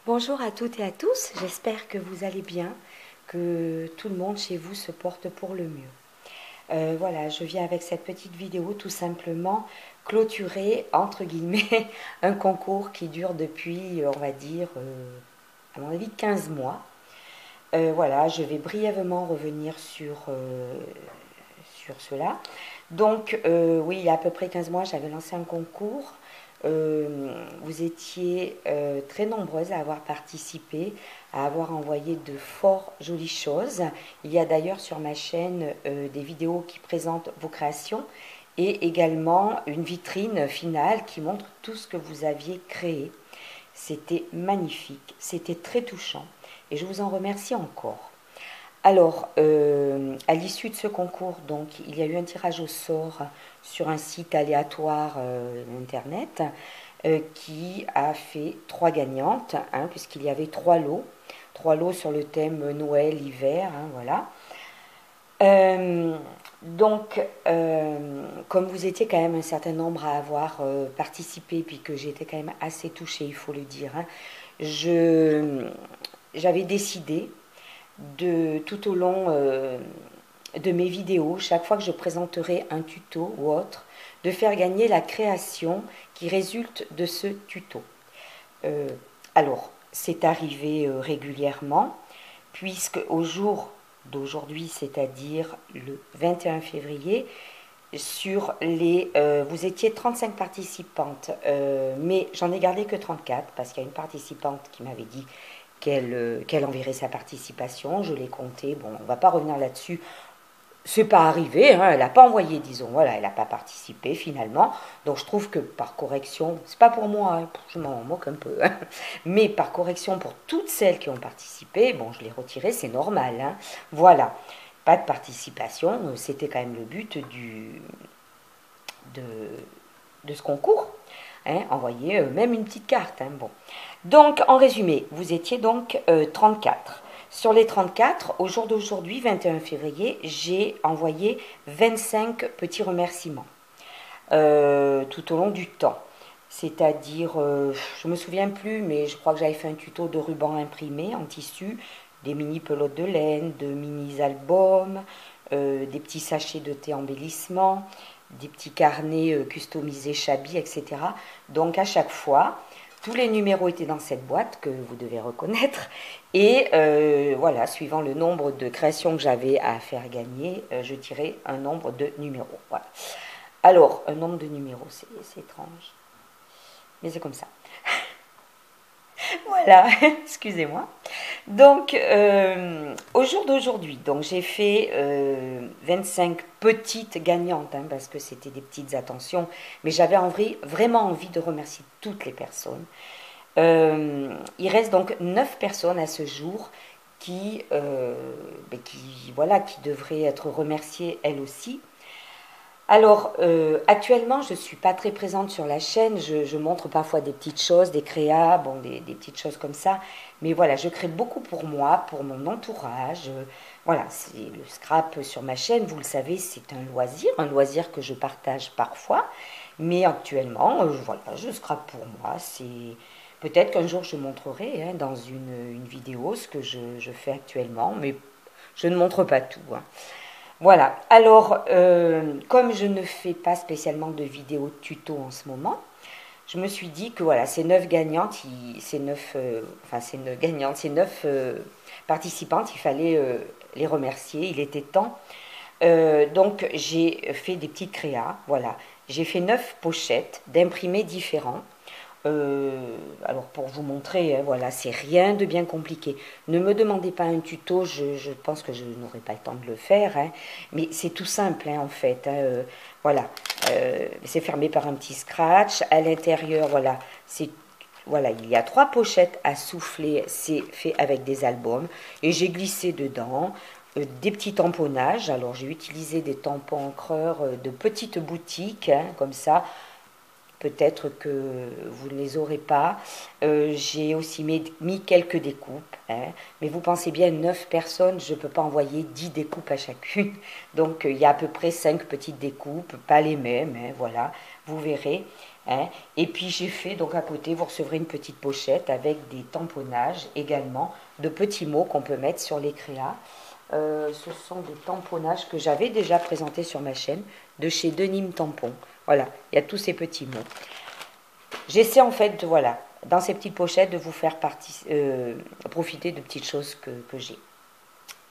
Bonjour à toutes et à tous, j'espère que vous allez bien, que tout le monde chez vous se porte pour le mieux. Voilà, je viens avec cette petite vidéo tout simplement clôturer, entre guillemets, un concours qui dure depuis, on va dire, à mon avis, 15 mois. Voilà, je vais brièvement revenir sur cela. Donc, oui, il y a à peu près 15 mois, j'avais lancé un concours. Vous étiez très nombreuses à avoir participé, à avoir envoyé de fort jolies choses. Il y a d'ailleurs sur ma chaîne des vidéos qui présentent vos créations et également une vitrine finale qui montre tout ce que vous aviez créé. C'était magnifique, c'était très touchant et je vous en remercie encore. Alors, à l'issue de ce concours, donc, il y a eu un tirage au sort sur un site aléatoire internet qui a fait trois gagnantes, hein, puisqu'il y avait trois lots sur le thème Noël, hiver, hein, voilà. Euh, comme vous étiez quand même un certain nombre à avoir participé, puis que j'étais quand même assez touchée, il faut le dire, hein, j'avais décidé de tout au long de mes vidéos, chaque fois que je présenterai un tuto ou autre, de faire gagner la création qui résulte de ce tuto. Euh, alors, c'est arrivé régulièrement, puisque au jour d'aujourd'hui, c'est-à-dire le 21 février, vous étiez 35 participantes, mais j'en ai gardé que 34 parce qu'il y a une participante qui m'avait dit qu'elle enverrait sa participation. Je l'ai compté. Bon, on ne va pas revenir là-dessus. C'est pas arrivé, hein, elle n'a pas envoyé, disons, voilà, elle n'a pas participé finalement. Donc je trouve que par correction, c'est pas pour moi, hein, je m'en moque un peu, hein, mais par correction pour toutes celles qui ont participé, bon, je l'ai retiré, c'est normal, hein, voilà. Pas de participation, c'était quand même le but de, de ce concours, hein, envoyer même une petite carte, hein, bon. Donc, en résumé, vous étiez donc 34. Sur les 34, au jour d'aujourd'hui, 21 février, j'ai envoyé 25 petits remerciements tout au long du temps. C'est-à-dire, je me souviens plus, mais je crois que j'avais fait un tuto de ruban imprimé en tissu, des mini pelotes de laine, de mini albums, des petits sachets de thé embellissement, des petits carnets customisés Chabi, etc. Donc à chaque fois, tous les numéros étaient dans cette boîte que vous devez reconnaître. Et voilà, suivant le nombre de créations que j'avais à faire gagner, je tirais un nombre de numéros. Voilà. Alors, un nombre de numéros, c'est étrange. Mais c'est comme ça. Voilà, excusez-moi. Donc, au jour d'aujourd'hui, donc j'ai fait 25 petites gagnantes, hein, parce que c'était des petites attentions, mais j'avais vraiment envie de remercier toutes les personnes. Il reste donc 9 personnes à ce jour voilà, qui devraient être remerciées elles aussi. Alors, actuellement, je ne suis pas très présente sur la chaîne. Je montre parfois des petites choses, des créas, bon, des petites choses comme ça. Mais voilà, je crée beaucoup pour moi, pour mon entourage. Voilà, c'est le scrap sur ma chaîne, vous le savez, c'est un loisir que je partage parfois. Mais actuellement, voilà, je scrape pour moi. C'est peut-être qu'un jour je montrerai hein, dans une vidéo ce que je fais actuellement, mais je ne montre pas tout, hein. Voilà, alors comme je ne fais pas spécialement de vidéos tuto en ce moment, je me suis dit que voilà, ces 9 gagnantes, ces 9 participantes, il fallait les remercier, il était temps. Donc j'ai fait des petites créas, voilà. J'ai fait 9 pochettes d'imprimés différents. Alors pour vous montrer, hein, voilà, c'est rien de bien compliqué. Ne me demandez pas un tuto, je pense que je n'aurai pas le temps de le faire, hein, mais c'est tout simple hein, en fait. Hein, voilà, c'est fermé par un petit scratch. À l'intérieur, voilà, il y a 3 pochettes à souffler, c'est fait avec des albums et j'ai glissé dedans des petits tamponnages. Alors j'ai utilisé des tampons encreurs de petites boutiques, hein, comme ça. Peut-être que vous ne les aurez pas. J'ai aussi mis quelques découpes. Hein. Mais vous pensez bien, 9 personnes, je ne peux pas envoyer 10 découpes à chacune. Donc il y a à peu près 5 petites découpes, pas les mêmes. Hein, voilà, vous verrez. hein. Et puis j'ai fait, donc à côté, vous recevrez une petite pochette avec des tamponnages également, de petits mots qu'on peut mettre sur les créas. Ce sont des tamponnages que j'avais déjà présentés sur ma chaîne, de chez Denim Tampon. Voilà, il y a tous ces petits mots. J'essaie en fait, voilà, dans ces petites pochettes, de vous faire profiter de petites choses que j'ai.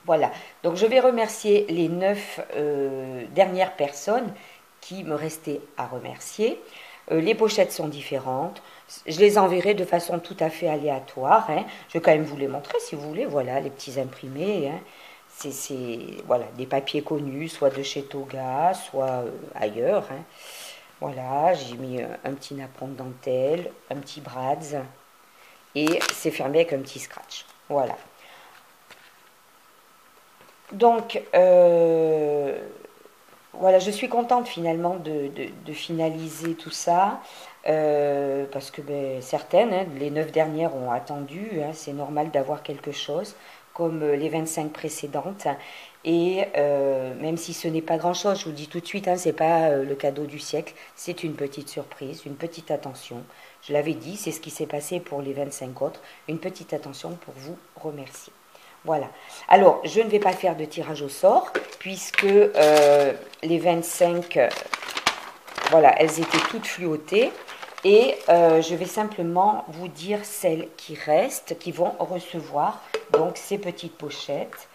Voilà, donc je vais remercier les 9 dernières personnes qui me restaient à remercier. Les pochettes sont différentes. Je les enverrai de façon tout à fait aléatoire, hein. Je vais quand même vous les montrer si vous voulez. Voilà, les petits imprimés, hein. C'est voilà, des papiers connus, soit de chez Toga, soit ailleurs, hein. Voilà, j'ai mis un petit napperon de dentelle, un petit brads, et c'est fermé avec un petit scratch. Voilà. Donc, voilà, je suis contente finalement de finaliser tout ça, parce que certaines, hein, les 9 dernières ont attendu, hein, c'est normal d'avoir quelque chose, comme les 25 précédentes. Et même si ce n'est pas grand-chose, je vous le dis tout de suite, hein, ce n'est pas le cadeau du siècle, c'est une petite surprise, une petite attention. Je l'avais dit, c'est ce qui s'est passé pour les 25 autres, une petite attention pour vous remercier. Voilà. Alors, je ne vais pas faire de tirage au sort, puisque les 25, voilà, elles étaient toutes fluotées. Et je vais simplement vous dire celles qui restent, qui vont recevoir donc ces petites pochettes.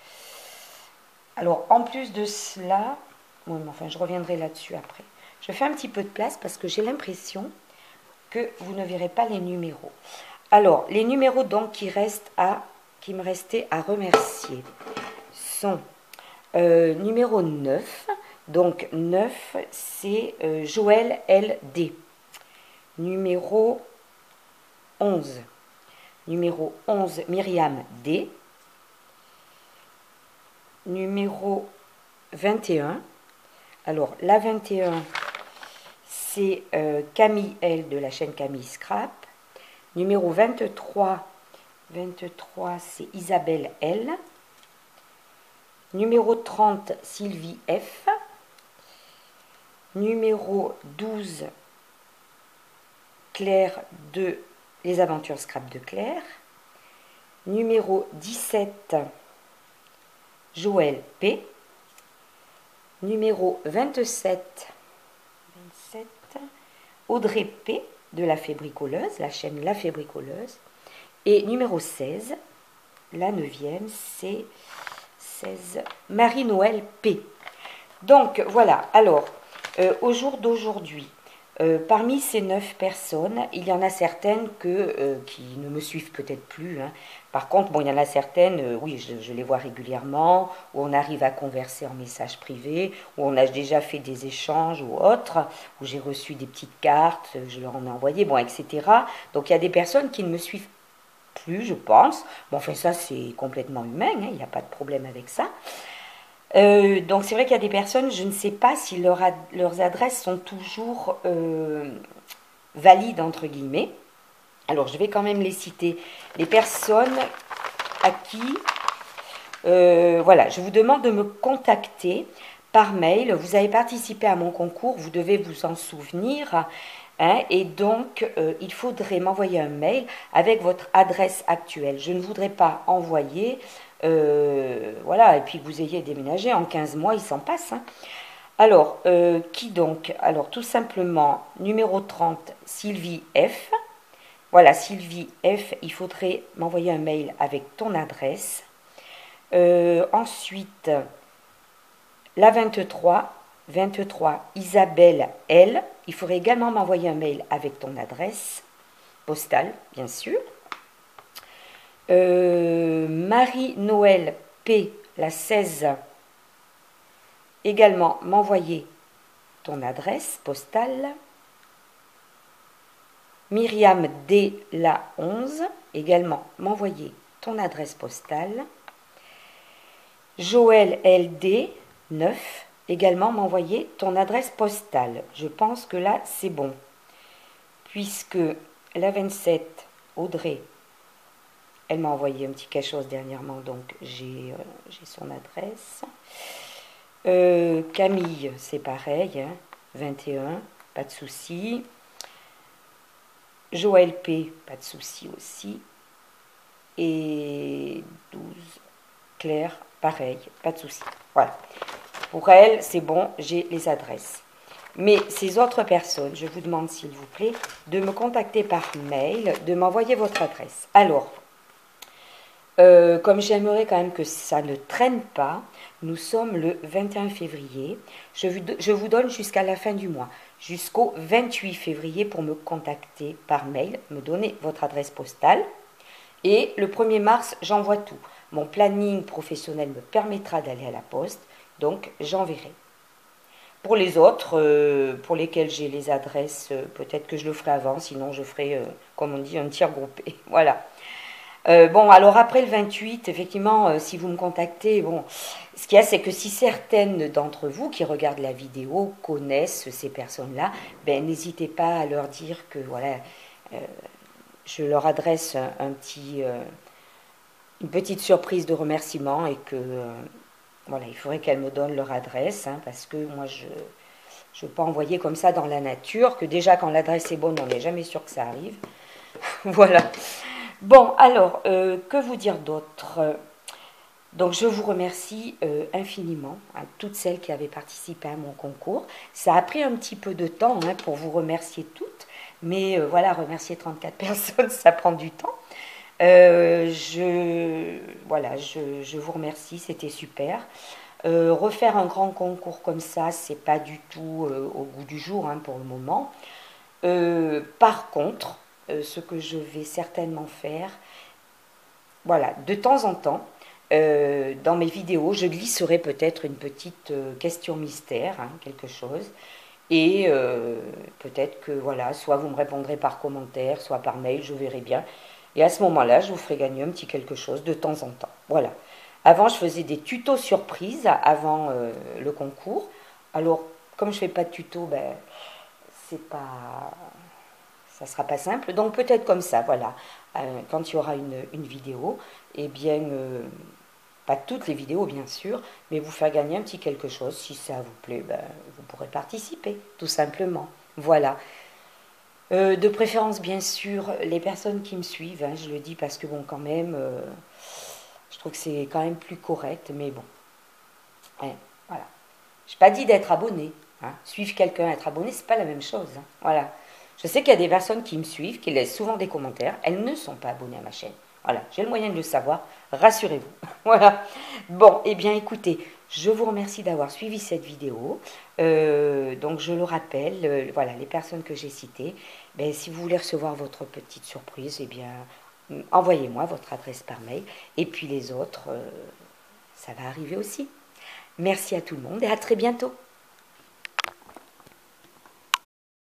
Alors, en plus de cela, oui, mais enfin, je reviendrai là-dessus après. Je fais un petit peu de place parce que j'ai l'impression que vous ne verrez pas les numéros. Alors, les numéros donc qui me restaient à remercier sont numéro 9. Donc 9, c'est Joël LD. Numéro 11. Numéro 11, Myriam D. Numéro 21. Alors, la 21, c'est Camille L de la chaîne Camille Scrap. Numéro 23, c'est Isabelle L. Numéro 30, Sylvie F. Numéro 12, Claire de Les Aventures Scrap de Claire. Numéro 17, Joël P. Numéro 27, Audrey P. de La Fébricoleuse, la chaîne La Fébricoleuse. Et numéro 16, la 9e, c'est 16, Marie-Noël P. Donc voilà, alors, au jour d'aujourd'hui, parmi ces 9 personnes, il y en a certaines qui ne me suivent peut-être plus, hein. Par contre, bon, il y en a certaines, oui, je les vois régulièrement, où on arrive à converser en message privé, où on a déjà fait des échanges ou autres, où j'ai reçu des petites cartes, je leur en ai envoyé, bon, etc. Donc il y a des personnes qui ne me suivent plus, je pense. Bon, enfin, ça, c'est complètement humain, hein, il n'y a pas de problème avec ça. Donc c'est vrai qu'il y a des personnes, je ne sais pas si leurs adresses sont toujours valides, entre guillemets. Alors je vais quand même les citer. Les personnes à qui, voilà, je vous demande de me contacter par mail. Vous avez participé à mon concours, vous devez vous en souvenir. Hein, et donc, il faudrait m'envoyer un mail avec votre adresse actuelle. Je ne voudrais pas envoyer, voilà, et puis que vous ayez déménagé, en 15 mois, il s'en passe. Hein. Alors, qui donc? Alors, tout simplement, numéro 30, Sylvie F. Voilà, Sylvie F, il faudrait m'envoyer un mail avec ton adresse. Ensuite, la 23, Isabelle L. Il faudrait également m'envoyer un mail avec ton adresse postale, bien sûr. Marie-Noël P, la 16. Également m'envoyer ton adresse postale. Myriam D, la 11. Également m'envoyer ton adresse postale. Joël LD, 9. Également m'envoyer ton adresse postale. Je pense que là, c'est bon. Puisque la 27, Audrey, elle m'a envoyé un petit quelque chose dernièrement, donc j'ai son adresse. Camille, c'est pareil, hein, 21, pas de souci. Joël P, pas de souci aussi. Et 12, Claire, pareil, pas de souci. Voilà. Pour elle, c'est bon, j'ai les adresses. Mais ces autres personnes, je vous demande s'il vous plaît de me contacter par mail, de m'envoyer votre adresse. Alors, comme j'aimerais quand même que ça ne traîne pas, nous sommes le 21 février. Je vous donne jusqu'à la fin du mois, jusqu'au 28 février pour me contacter par mail, me donner votre adresse postale. Et le 1er mars, j'envoie tout. Mon planning professionnel me permettra d'aller à la poste, donc j'enverrai. Pour les autres, pour lesquels j'ai les adresses, peut-être que je le ferai avant, sinon je ferai, comme on dit, un tir groupé. Voilà. Bon, alors après le 28, effectivement, si vous me contactez, bon, ce qu'il y a, c'est que si certaines d'entre vous qui regardent la vidéo connaissent ces personnes-là, ben, n'hésitez pas à leur dire que, voilà, je leur adresse une petite surprise de remerciement et que, voilà, il faudrait qu'elles me donnent leur adresse, hein, parce que moi, je ne veux pas envoyer comme ça dans la nature, que déjà, quand l'adresse est bonne, on n'est jamais sûr que ça arrive. Voilà. Bon, alors, que vous dire d'autre? Donc, je vous remercie infiniment à toutes celles qui avaient participé à mon concours. Ça a pris un petit peu de temps hein, pour vous remercier toutes, mais voilà, remercier 34 personnes, ça prend du temps. Voilà, je vous remercie, c'était super. Refaire un grand concours comme ça, c'est pas du tout au goût du jour hein, pour le moment. Par contre, ce que je vais certainement faire, voilà, de temps en temps, dans mes vidéos, je glisserai peut-être une petite question mystère, hein, quelque chose. Et peut-être que, voilà, soit vous me répondrez par commentaire, soit par mail, je verrai bien. Et à ce moment-là, je vous ferai gagner un petit quelque chose de temps en temps. Voilà. Avant, je faisais des tutos surprises avant le concours. Alors, comme je ne fais pas de tuto, ben, c'est pas ça ne sera pas simple. Donc peut-être comme ça, voilà. Quand il y aura une vidéo, eh bien, pas toutes les vidéos bien sûr, mais vous faire gagner un petit quelque chose. Si ça vous plaît, ben, vous pourrez participer, tout simplement. Voilà. De préférence, bien sûr, les personnes qui me suivent, hein, je le dis parce que bon, quand même, je trouve que c'est quand même plus correct, mais bon. Hein, voilà. Je n'ai pas dit d'être abonné. Hein. Suivre quelqu'un, être abonné, c'est pas la même chose. Hein. Voilà. Je sais qu'il y a des personnes qui me suivent, qui laissent souvent des commentaires. Elles ne sont pas abonnées à ma chaîne. Voilà, j'ai le moyen de le savoir. Rassurez-vous. Voilà. Bon, eh bien, écoutez, je vous remercie d'avoir suivi cette vidéo. Donc, je le rappelle, voilà, les personnes que j'ai citées, ben, si vous voulez recevoir votre petite surprise, eh bien, envoyez-moi votre adresse par mail. Et puis les autres, ça va arriver aussi. Merci à tout le monde et à très bientôt.